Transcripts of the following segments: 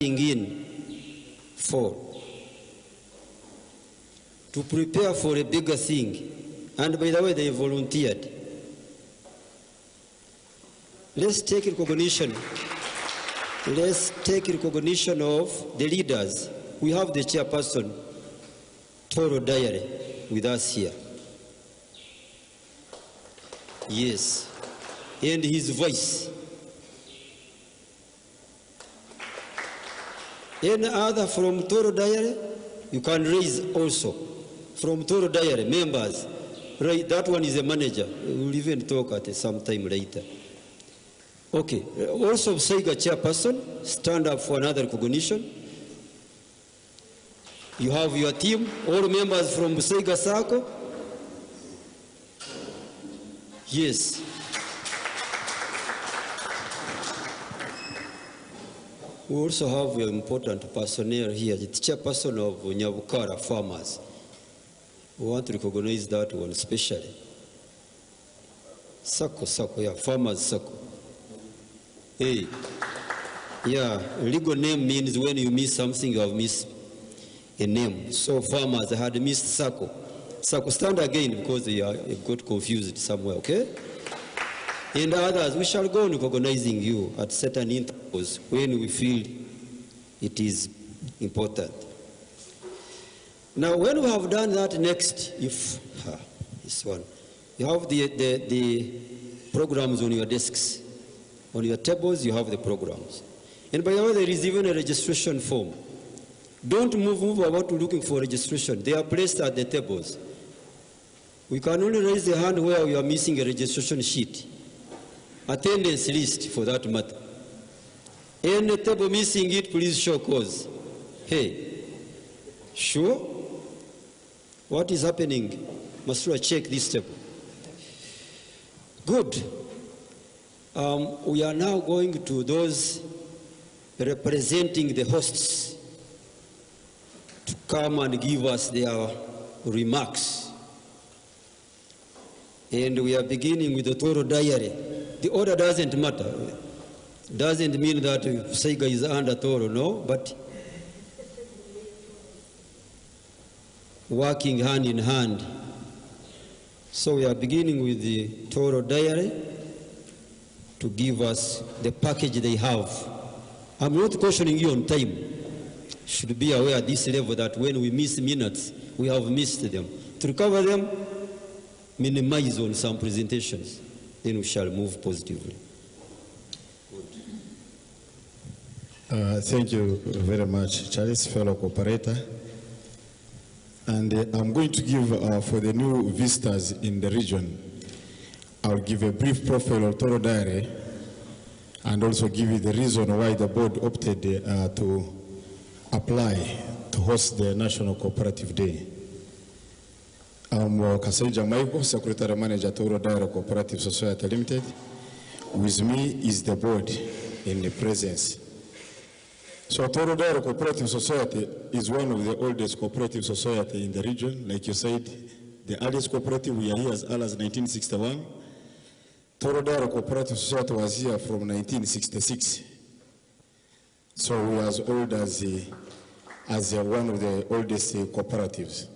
in for to prepare for a bigger thing. And by the way, they volunteered. Let's take recognition. Let's take recognition of the leaders. We have the chairperson, Toro Diary, with us here. Yes. And his voice. Any other from Toro Diary? You can raise also. From Toro Diary, members. Right, that one is a manager. We'll even talk at some time later. Okay, also Saiga chairperson, stand up for another recognition. You have your team, all members from Saiga Sako. Yes. We also have an important personnel here, the chairperson of Nyabukara farmers. We want to recognize that one especially. Sako, yeah, farmers Sako. Hey, yeah, legal name means when you miss something, you have missed a name. So farmers had missed Sako. Sako, stand again because they got confused somewhere, okay? And others, we shall go on recognizing you at certain intervals when we feel it is important. Now, when we have done that next, this one, you have the programs on your desks. On your tables, you have the programs. And by the way, there is even a registration form. Don't move about looking for registration. They are placed at the tables. We can only raise the hand where we are missing a registration sheet. Attendance list, for that matter. Any table missing it, please show cause. Hey, sure? What is happening? Masura, check this table. Good. We are now going to those representing the hosts to come and give us their remarks. And we are beginning with the Toro Diary. The order doesn't matter. Doesn't mean that Saiga is under Toro, no, but working hand in hand. So we are beginning with the Toro Diary to give us the package they have. I'm not cautioning you on time. Should be aware at this level that when we miss minutes, we have missed them. To recover them, minimize on some presentations. Then we shall move positively. Thank you very much, Charles, fellow cooperator. And I'm going to give, for the new visitors in the region, I'll give a brief profile of Toro Diary and also give you the reason why the board opted to apply to host the National Cooperative Day. I'm Kasaija Michael, Secretary Manager, Toro Diary Cooperative Society Limited. With me is the board in the presence. So Toro Diary Cooperative Society is one of the oldest cooperative society in the region. Like you said, the earliest cooperative, we are here as early as 1961. Toro Diary Cooperative Society was here from 1966. So we are as old as one of the oldest cooperatives.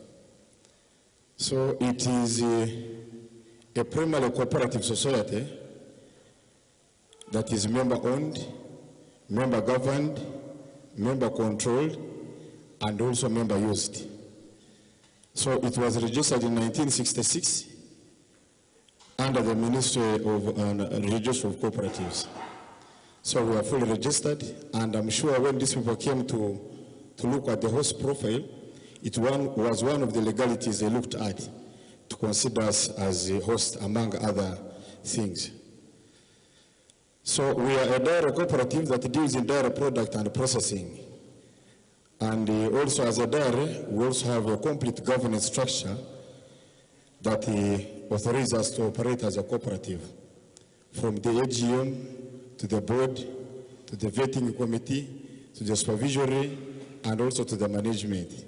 So it is a primarily cooperative society that is member-owned, member-governed, member-controlled, and also member-used. So it was registered in 1966 under the Ministry of Registry of Cooperatives. So we are fully registered, and I'm sure when these people came to look at the host profile, it was one of the legalities they looked at to consider us as a host, among other things. So we are a dairy cooperative that deals in dairy product and processing. And also as a dairy, we also have a complete governance structure that authorizes us to operate as a cooperative. From the AGM to the board, to the vetting committee, to the supervisory, and also to the management.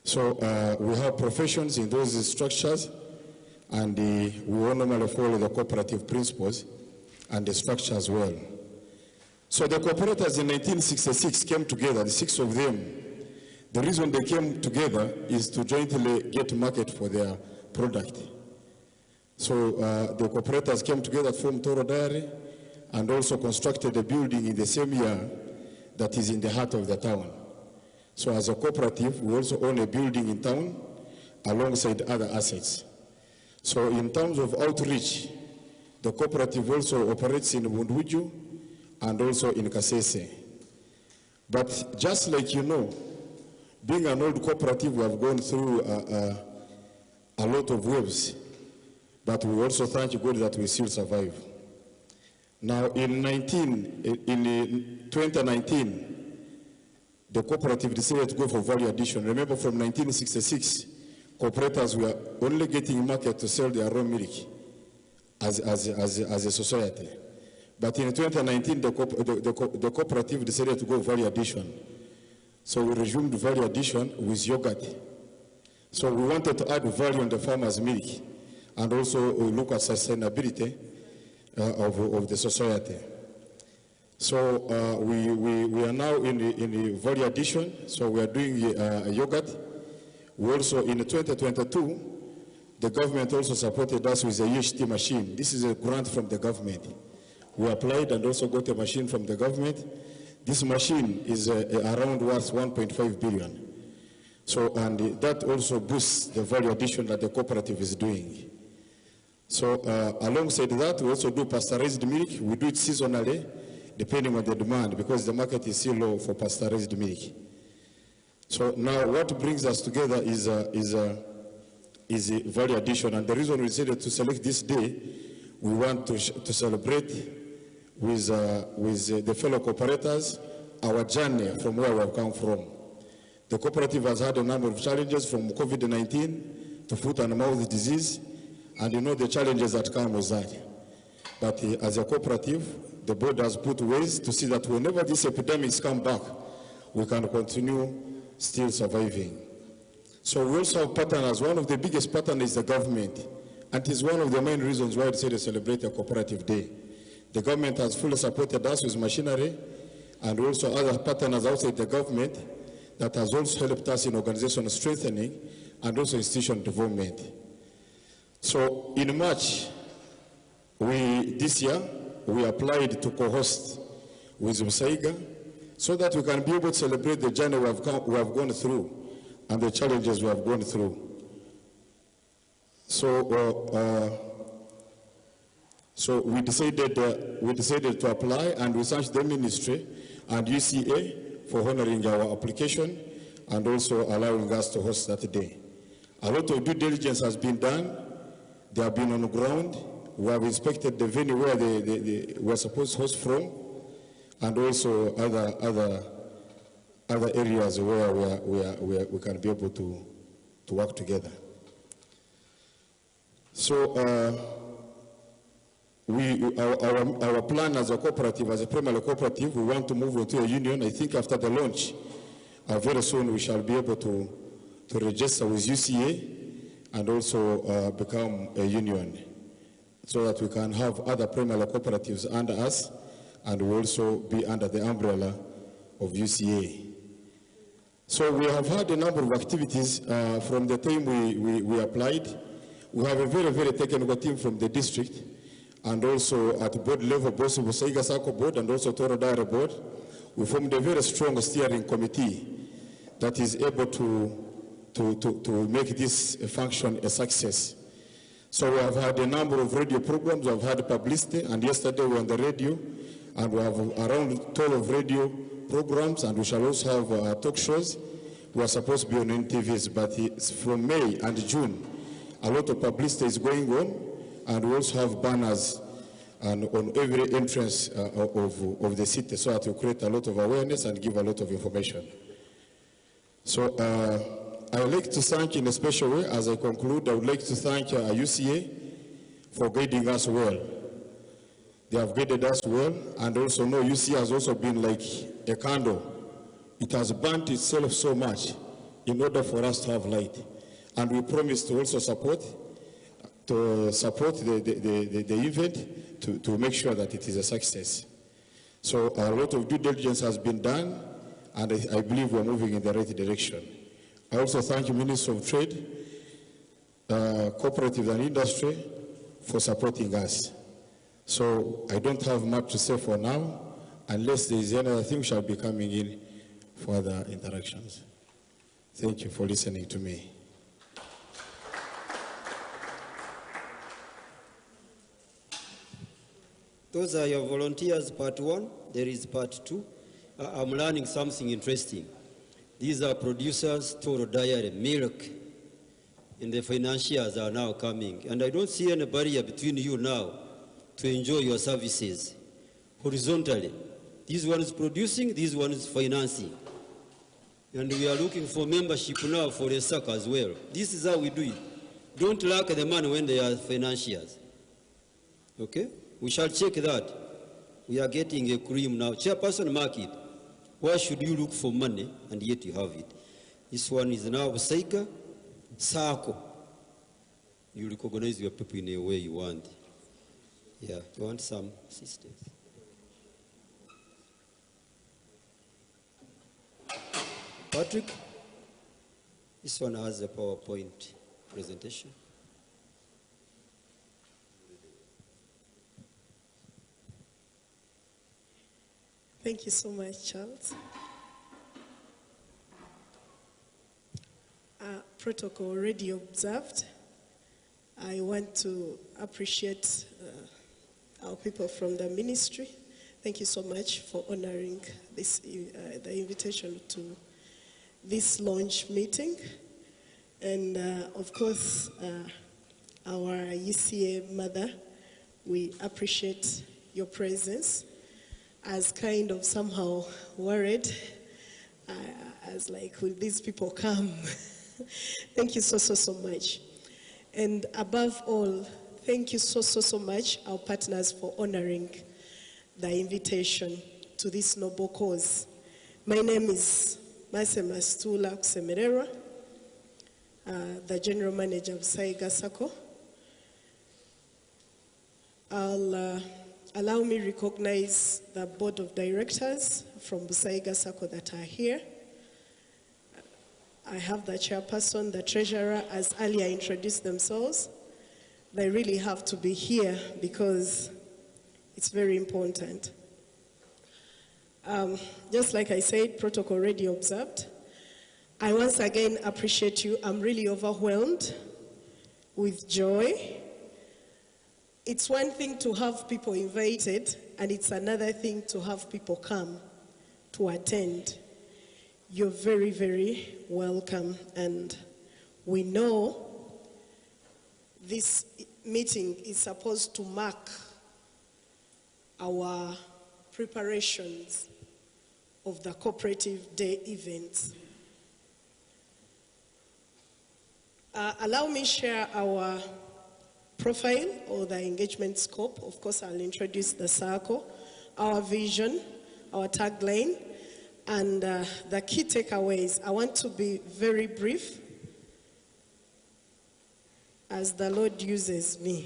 So we have professions in those structures, and we all normally follow the cooperative principles and the structure as well. So the cooperators in 1966 came together, the 6 of them. The reason they came together is to jointly get a market for their product. So the cooperators came together to form Toro Dairy and also constructed a building in the same year that is in the heart of the town. So as a cooperative, we also own a building in town alongside other assets. So in terms of outreach, the cooperative also operates in Bunduju and also in Kasese. But just like you know, being an old cooperative, we have gone through a lot of waves, but we also thank God that we still survive. Now in 2019, the cooperative decided to go for value addition. Remember from 1966, cooperators were only getting market to sell their raw milk as a society. But in 2019, the cooperative decided to go value addition. So we resumed value addition with yogurt. So we wanted to add value on the farmer's milk and also look at sustainability of the society. So we are now in the value addition. So we are doing yogurt. We also, in 2022, the government also supported us with a UHT machine. This is a grant from the government. We applied and also got a machine from the government. This machine is around worth 1.5 billion. So, and that also boosts the value addition that the cooperative is doing. So, alongside that, we also do pasteurized milk. We do it seasonally, depending on the demand, because the market is still low for pasteurized milk. So now what brings us together is a value addition. And the reason we decided to select this day, we want to celebrate with the fellow cooperators our journey from where we have come from. The cooperative has had a number of challenges, from COVID-19 to foot and mouth disease, and you know the challenges that come with that. But as a cooperative, the board has put ways to see that whenever these epidemics come back, we can continue still surviving. So we also have partners. One of the biggest partners is the government, and it is one of the main reasons why we decided to celebrate a cooperative day. The government has fully supported us with machinery, and also other partners outside the government that has also helped us in organizational strengthening and also institutional development. So in March, this year, we applied to co-host with Musaiga so that we can be able to celebrate the journey we have gone through and the challenges we have gone through. So we decided to apply, and we thanked the ministry and UCA for honoring our application and also allowing us to host that day. A lot of due diligence has been done. They have been on the ground. We have inspected the venue where they were supposed to host from, and also other areas where we can be able to work together. So our plan as a cooperative, as a primary cooperative, we want to move into a union. I think after the launch, very soon we shall be able to register with UCA and also become a union, so that we can have other primary cooperatives under us, and we also be under the umbrella of UCA. So we have had a number of activities from the time we applied. We have a very, very technical team from the district, and also at board level, both of Saiga Sako board and also Toro Dairy board. We formed a very strong steering committee that is able to make this function a success. So we have had a number of radio programs, we have had publicity, and yesterday we were on the radio, and we have around 12 radio programs, and we shall also have talk shows. We are supposed to be on NTVs, but from May and June, a lot of publicity is going on, and we also have banners on every entrance of the city, so that we create a lot of awareness and give a lot of information. So I would like to thank in a special way, as I conclude, I would like to thank UCA for guiding us well. They have guided us well, and also know UCA has also been like a candle. It has burnt itself so much in order for us to have light. And we promise to also support the event to make sure that it is a success. So a lot of due diligence has been done, and I believe we're moving in the right direction. I also thank the Minister of Trade, Cooperatives and Industry for supporting us. So I don't have much to say for now, unless there is any other thing shall be coming in for other interactions. Thank you for listening to me. Those are your volunteers, part 1. There is part 2. I'm learning something interesting. These are producers, total dairy, milk, and the financiers are now coming. And I don't see any barrier between you now to enjoy your services horizontally. This one is producing, this one is financing. And we are looking for membership now for the SAC as well. This is how we do it. Don't lack the money when they are financiers. Okay? We shall check that. We are getting a cream now. Chairperson market. Why should you look for money and yet you have it? This one is now Saiga, Sako. You recognize your people in a way you want. Yeah, you want some assistance. Patrick, this one has a PowerPoint presentation. Thank you so much, Charles. Protocol already observed. I want to appreciate our people from the ministry. Thank you so much for honoring this, the invitation to this launch meeting. And of course, our UCA mother, we appreciate your presence. As kind of somehow worried, as like, will these people come? Thank you so much. And above all, thank you so much, our partners, for honoring the invitation to this noble cause. My name is Masema Stula Kusemererwa, the General Manager of Saiga Sacco. Allow me to recognize the Board of Directors from Busaiga Sacco that are here. I have the chairperson, the treasurer, as earlier introduced themselves. They really have to be here because it's very important. Just like I said, protocol already observed. I once again appreciate you. I'm really overwhelmed with joy. It's one thing to have people invited, and it's another thing to have people come to attend. You're very welcome, and we know this meeting is supposed to mark our preparations of the Cooperative Day events. Allow me share our profile or the engagement scope. Of course, I'll introduce the circle, our vision, our tagline, and the key takeaways. I want to be very brief as the Lord uses me.